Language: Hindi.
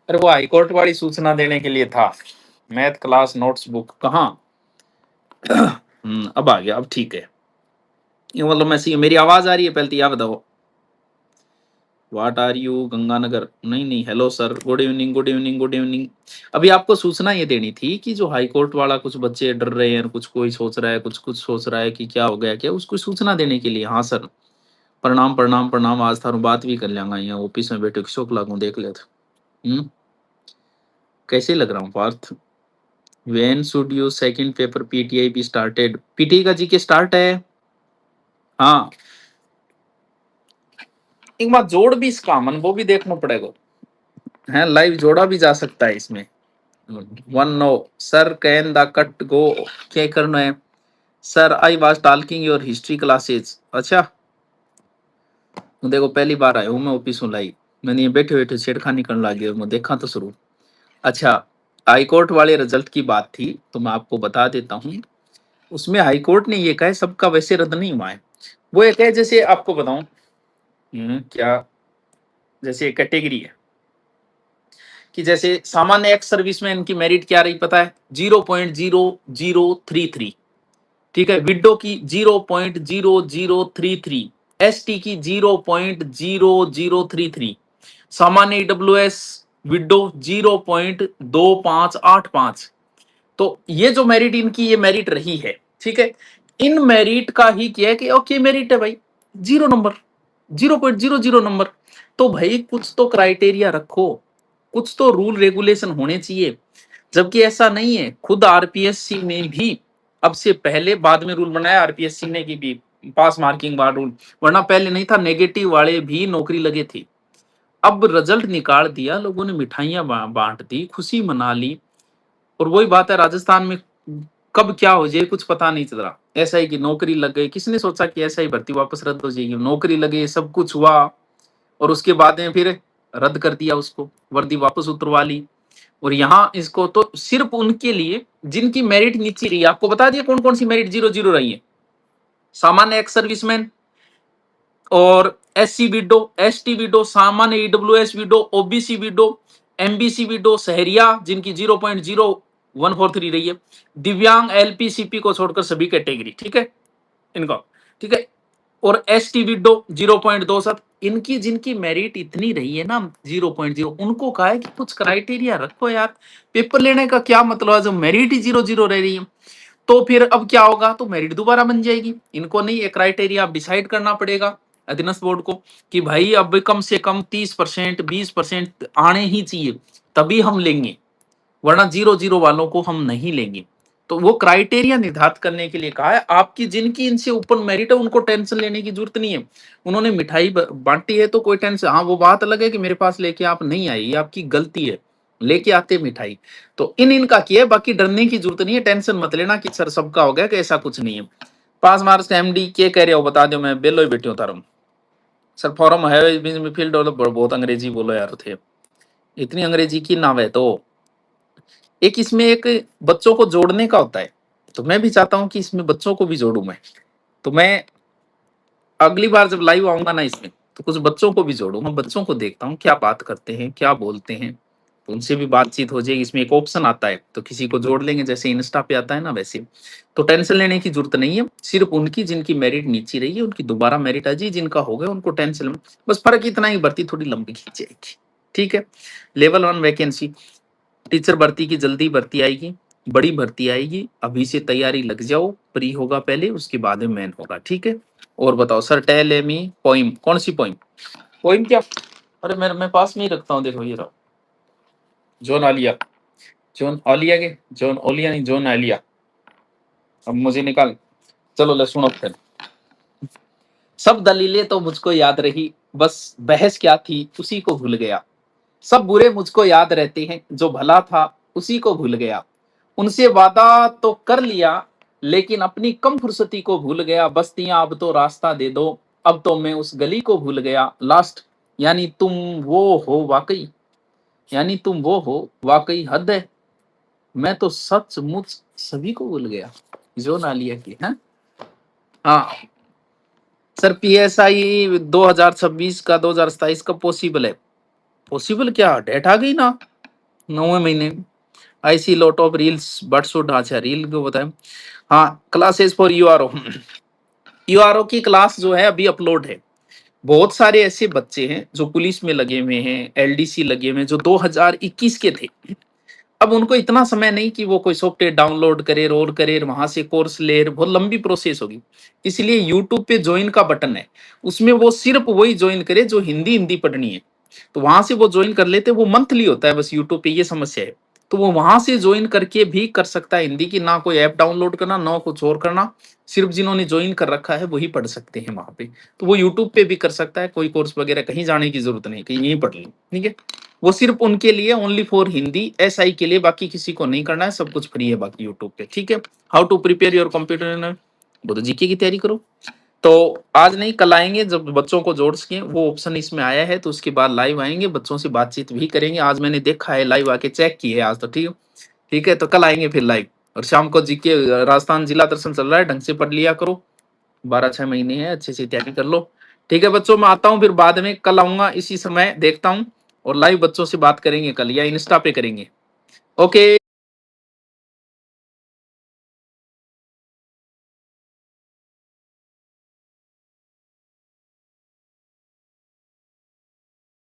अरे वो हाईकोर्ट वाली सूचना देने के लिए था। मैथ क्लास नोट्स बुक कहाँ? अब आ गया, अब ठीक है। ये मतलब मैं सी मेरी आवाज आ रही है? पहले तो यह बताओ। What are you Ganganagar? नहीं नहीं, hello sir, good evening good evening good evening. अभी आपको सूचना ये देनी थी कि जो हाईकोर्ट वाला कुछ बच्चे डर रहे हैं, कुछ कोई सोच रहा है, कुछ कुछ सोच रहा है कि क्या हो गया क्या, उसको सूचना देने के लिए। हाँ सर, प्रणाम प्रणाम प्रणाम। आज थारू बात भी कर लेंगा, यहाँ ऑफिस में बैठे शौक लागू देख ले। कैसे लग रहा हूँ Partha? When should your second paper PTI be started? PTI का जीके स्टार्ट है। हाँ, एक बात जोड़ भी इसका मन वो भी देखना पड़ेगा है, लाइव जोड़ा भी जा सकता है इसमें। One no sir, can the cut go? क्या करना है सर? I was talking your history classes. अच्छा, तो देखो पहली बार आया हूँ मैं ऑफिस में लाई, मैंने ये बैठे बैठे छेड़खानी करने लगी, मैं देखा तो शुरू। अच्छा, हाईकोर्ट वाले रिजल्ट की बात थी तो मैं आपको बता देता हूँ। उसमें हाईकोर्ट ने ये कहा है सबका वैसे रद्द नहीं हुआ है। वो एक है, जैसे आपको बताऊं, क्या, जैसे कैटेगरी है कि जैसे सामान्य एक्स सर्विसमैन की मेरिट क्या रही पता है? 0.0033। ठीक है, विडो की 0.0033, एसटी की 0.0033, सामान्य ईडब्ल्यूएस विडो 0.2585। तो ये जो मेरिट इनकी ये मेरिट रही है, ठीक है। इन मेरिट का ही किया है कि ओके मेरिट है भाई, 0 नंबर, 0.00 नंबर। तो भाई कुछ तो क्राइटेरिया रखो, कुछ तो रूल रेगुलेशन होने चाहिए। जबकि ऐसा नहीं है, खुद आरपीएससी में भी अब से पहले बाद में रूल बनाया आरपीएससी ने कि भी पास मार्किंग वाला रूल, वरना पहले नहीं था, नेगेटिव वाले भी नौकरी लगे थे। अब रिजल्ट निकाल दिया, लोगों ने मिठाइयां बांट दी, खुशी मना ली। और वही बात है, राजस्थान में कब क्या हो जाए कुछ पता नहीं चल रहा। ऐसा ही कि नौकरी लग गई, किसने सोचा कि ऐसा ही भर्ती वापस रद्द हो जाएगी? नौकरी लगे, सब कुछ हुआ, और उसके बाद में फिर रद्द कर दिया उसको, वर्दी वापस उतरवा ली। और यहाँ इसको तो सिर्फ उनके लिए जिनकी मेरिट नीचे रही है। आपको बता दिया कौन कौन सी मेरिट 0-0 रही है। सामान्य एक्स सर्विसमैन और एससी विडो, एसटी विडो, सामान्य EWS widow, OBC widow, MBC widow, शहरिया जिनकी 0.0143 रही है, दिव्यांग, एलपीसीपी को छोड़कर सभी कैटेगरी, ठीक है इनका, ठीक है। और एस टी विडो 0.27, इनकी जिनकी मेरिट इतनी रही है ना 0.0, उनको कहा है कि कुछ क्राइटेरिया रखो यार, पेपर लेने का क्या मतलब है जब मेरिट ही 0-0 रह रही है। तो फिर अब क्या होगा? तो मेरिट दोबारा बन जाएगी। इनको नहीं, एक क्राइटेरिया अब डिसाइड करना पड़ेगा अधीनस्थ बोर्ड को कि भाई अब कम से कम 30%, 20% आने ही चाहिए, तभी हम लेंगे, वरना 0-0 वालों को हम नहीं लेंगे। तो वो क्राइटेरिया निर्धारित करने के लिए कहा है। आपकी जिनकी इनसे ऊपर मेरिट है उनको टेंशन लेने की जरूरत नहीं है। उन्होंने मिठाई बांटी है तो कोई टेंशन, हाँ वो बात अलग है कि मेरे पास लेके आप नहीं आए, ये आपकी गलती है, लेके आते मिठाई। तो इनका किया है, बाकी डरने की जरूरत नहीं है, टेंशन मत लेना कि सर सबका हो गया, कि ऐसा कुछ नहीं है। पास मार्क्स एमडी के कह रहे हो बता दो, मैं बेलो ही बैठी हूँ तारम। सर फॉर्म है फील्ड डेवलप, बहुत अंग्रेजी बोलो यार थे, इतनी अंग्रेजी की नाव है। तो एक इसमें एक बच्चों को जोड़ने का होता है, तो मैं भी चाहता हूं कि इसमें बच्चों को भी जोड़ूं मैं। तो मैं अगली बार जब लाइव आऊंगा ना इसमें, तो कुछ बच्चों को भी जोड़ूंगा, बच्चों को देखता हूँ क्या बात करते हैं, क्या बोलते हैं, तो उनसे भी बातचीत हो जाएगी। इसमें एक ऑप्शन आता है तो किसी को जोड़ लेंगे, जैसे इंस्टा पे आता है ना वैसे। तो टेंशन लेने की जरूरत नहीं है, सिर्फ उनकी जिनकी मेरिट नीचे रही है उनकी दोबारा मेरिट आ जाए, जिनका हो गया उनको टेंशन, बस फर्क इतना ही, भर्ती थोड़ी लंबी खींच जाएगी, ठीक है। लेवल 1 वैकेंसी, टीचर भर्ती की जल्दी भर्ती आएगी, बड़ी भर्ती आएगी, अभी से तैयारी लग जाओ, प्री होगा पहले उसके बाद में मेन होगा, ठीक है। और बताओ सर, टेल एमी पोइम, कौन सी पोइम? पोइम क्या? अरे मैं पास में ही रखता हूँ, देखो ये रहा, जॉन आलिया, जॉन आलिया के, जॉन ओलिया नहीं, जॉन आलिया। अब मुझे निकाल, चलो ले सुनो फिर। सब दलीलें तो मुझको याद रही, बस बहस क्या थी उसी को भूल गया। सब बुरे मुझको याद रहते हैं, जो भला था उसी को भूल गया। उनसे वादा तो कर लिया, लेकिन अपनी कम फुर्सती को भूल गया। बस्तियां अब तो रास्ता दे दो, अब तो मैं उस गली को भूल गया। लास्ट, यानी तुम वो हो वाकई, यानी तुम वो हो वाकई, हद है, मैं तो सचमुच सभी को भूल गया। जो नालिया की है। हाँ सर, पीएसआई 2026 का 2027 का पॉसिबल है। पॉसिबल क्या, डेट आ गई ना, 9वें महीने। I see lot of reels but should, अच्छा रील को बताएं। हाँ, क्लासेस फॉर यूआरओ। यूआरओ की क्लास जो है अभी अपलोड है। बहुत सारे ऐसे बच्चे हैं जो पुलिस में लगे हुए हैं, एलडीसी लगे हुए हैं, जो 2021 के थे। अब उनको इतना समय नहीं कि वो कोई सॉफ्टवेयर डाउनलोड करे, रोल करे, वहां से कोर्स ले, बहुत लंबी प्रोसेस होगी। इसलिए यूट्यूब पे ज्वाइन का बटन है, उसमें वो सिर्फ वही ज्वाइन करे जो हिंदी हिंदी पढ़नी है। तो वहां से वो ज्वाइन कर लेते, वो मंथली होता है बस यूट्यूब पे, ये समस्या है। तो वो वहां से ज्वाइन करके भी कर सकता है हिंदी की, ना कोई ऐप डाउनलोड करना, ना कुछ और करना। सिर्फ जिन्होंने ज्वाइन कर रखा है वही पढ़ सकते हैं वहां पे। तो वो यूट्यूब पे भी कर सकता है, कोई कोर्स वगैरह कहीं जाने की जरूरत नहीं, कहीं यहीं पढ़ लो, ठीक है। वो सिर्फ उनके लिए, ओनली फॉर हिंदी एसआई के लिए, बाकी किसी को नहीं करना है, सब कुछ फ्री है बाकी यूट्यूब पे, ठीक है। How to prepare your computer, वो तो जीके की तैयारी करो। तो आज नहीं, कल आएंगे जब बच्चों को जोड़ सके, वो ऑप्शन इसमें आया है, तो उसके बाद लाइव आएंगे, बच्चों से बातचीत भी करेंगे। आज मैंने देखा है, लाइव आके चेक की है आज, तो ठीक है। ठीक है, तो कल आएंगे फिर लाइव। और शाम को जीके राजस्थान जिला दर्शन चल रहा है, ढंग से पढ़ लिया करो। 12-6 महीने हैं, अच्छे से तैयारी कर लो। ठीक है बच्चों, मैं आता हूँ फिर बाद में, कल आऊंगा इसी समय, देखता हूँ। और लाइव बच्चों से बात करेंगे कल, या इंस्टा पे करेंगे। ओके।